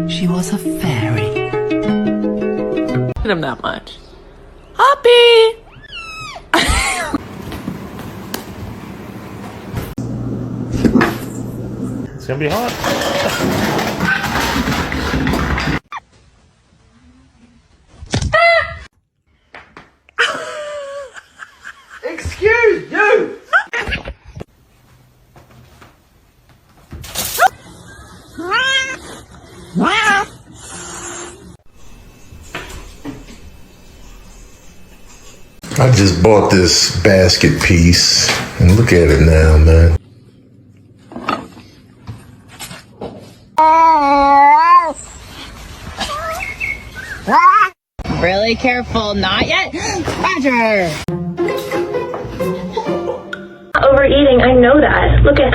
She was a fairy. Him that much. Hoppy! It's gonna be hot. Excuse you! I just bought this basket piece, and look at it now, man. Really careful, not yet. Roger. Overeating, I know that. Look at.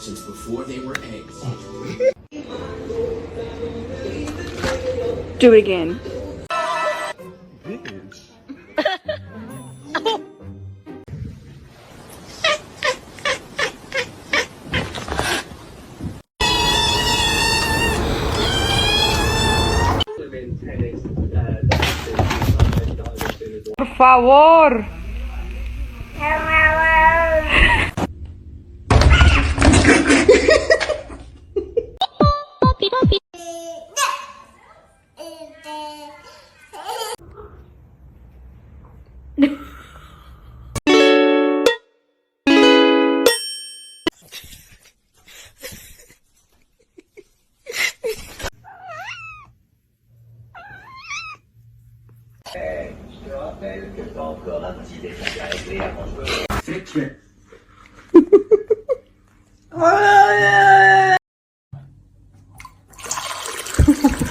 Since before they were eggs. Do it again. Por favor.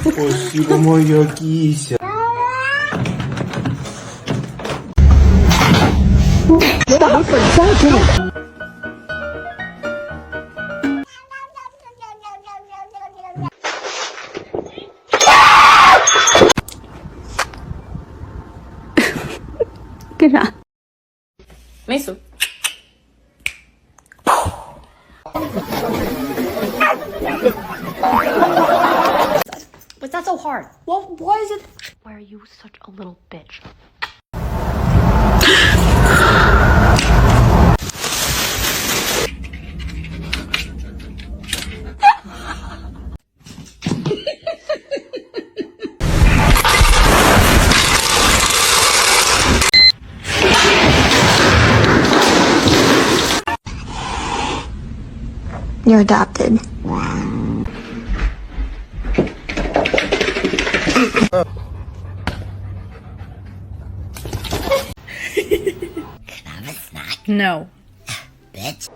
Спасибо, моя кися. Good job. Miso. What's that so hard? Well, why is it? Why are you such a little bitch? You're adopted. No. Bitch.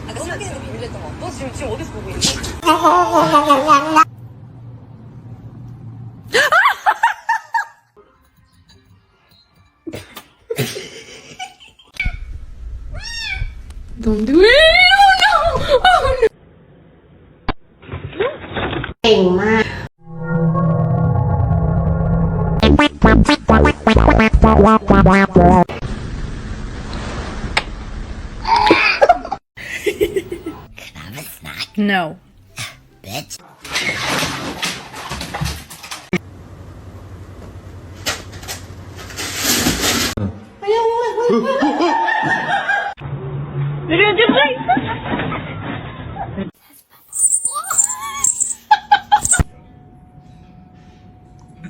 아까 생각했는데 비밀했던 거. 너 지금 어디서 보고 있니? Don't do it. Oh no. Oh no. เก่งมาก No. Bitch.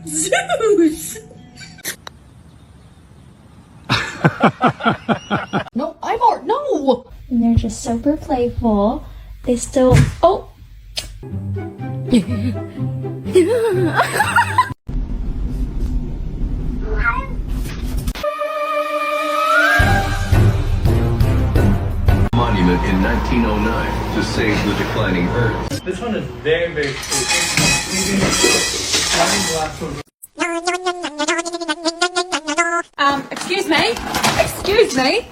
Zeus. No, Ivor, no. And they're just super playful. They still. Oh! Monument in 1909 to save the declining Earth. This one is very, very sweet. Excuse me? Excuse me?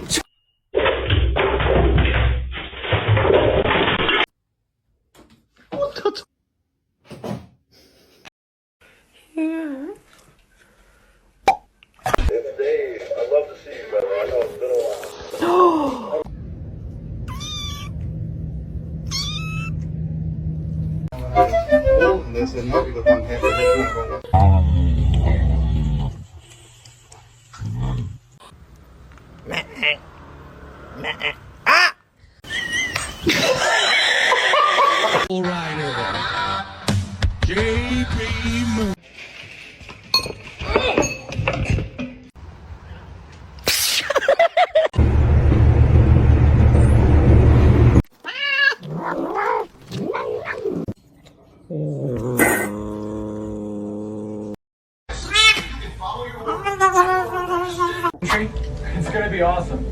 It's gonna be awesome.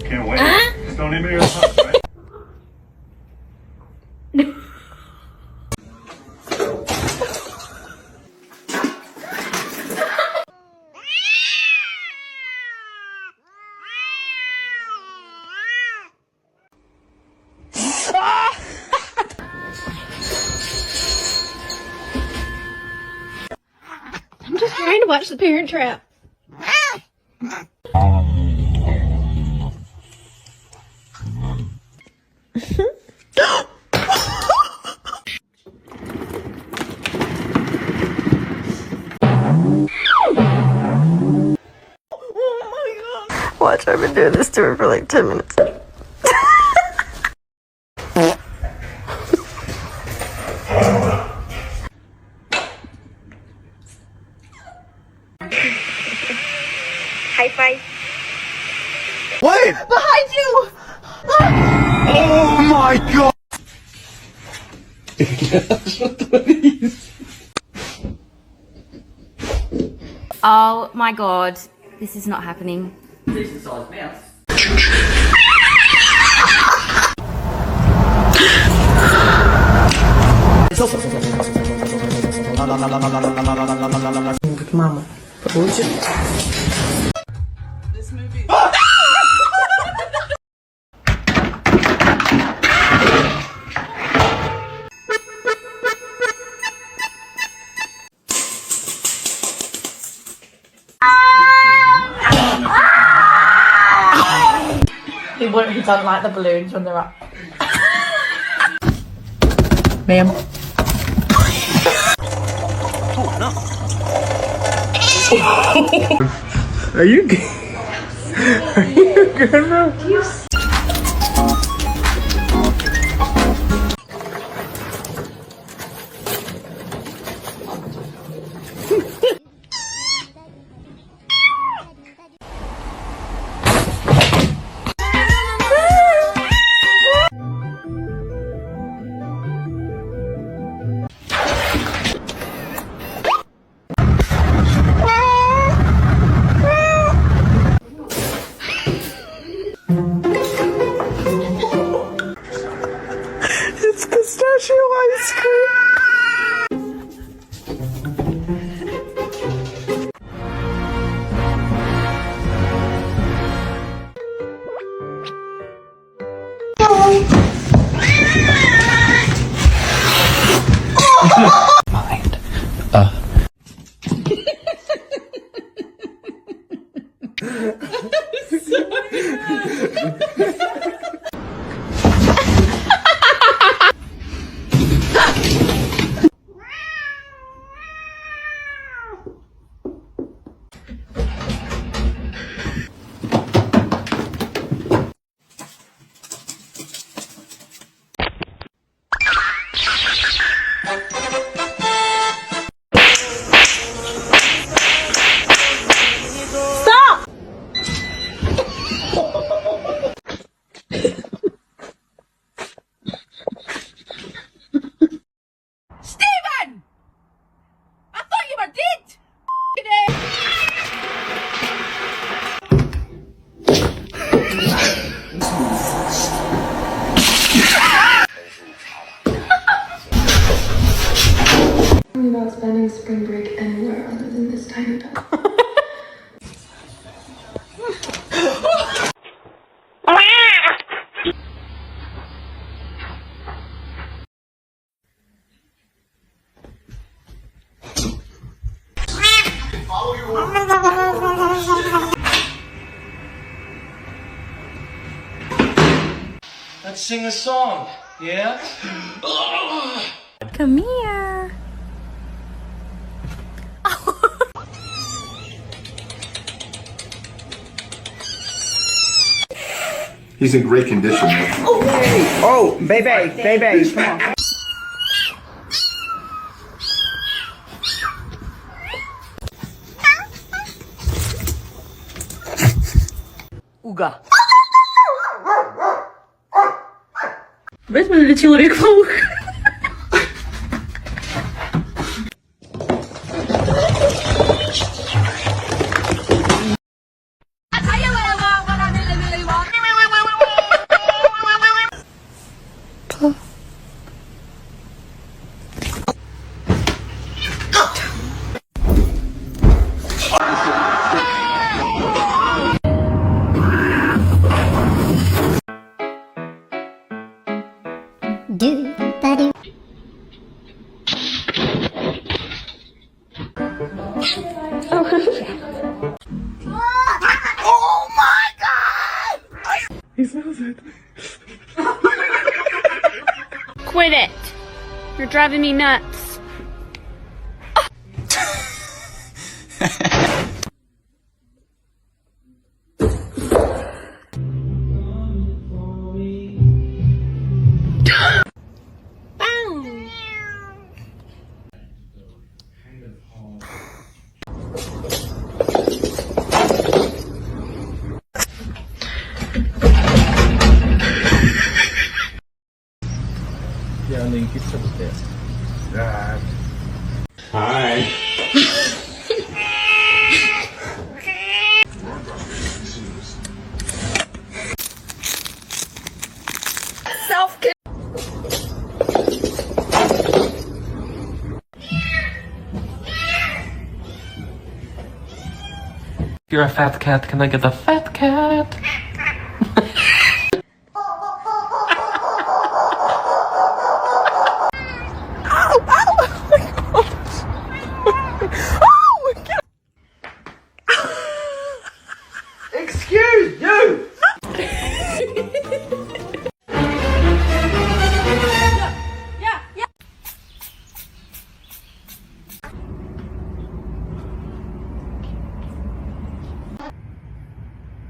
Can't wait. Just don't leave me your house, right? I'm just trying to watch The Parent Trap. Watch, I've been doing this to her for like 10 minutes. High five. What? Behind you! Oh my god! Oh my god, this is not happening. Decent sized mouse. Mama, получи. This movie. He doesn't like the balloons when they're up. Ma'am. Are you good? Are you good, bro? It's pistachio ice cream. Mind. About spending spring break anywhere other than this tiny town. Follow your orders. Let's sing a song, yeah? Come here. He's in great condition. Oh, baby, come on. Уга. Бэтмен или Человек-паук? Oh my god! He smells it. Quit it. You're driving me nuts. Hi. Self-care. You're a fat cat, can I get a fat cat? Excuse you!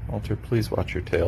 Walter, please watch your tail.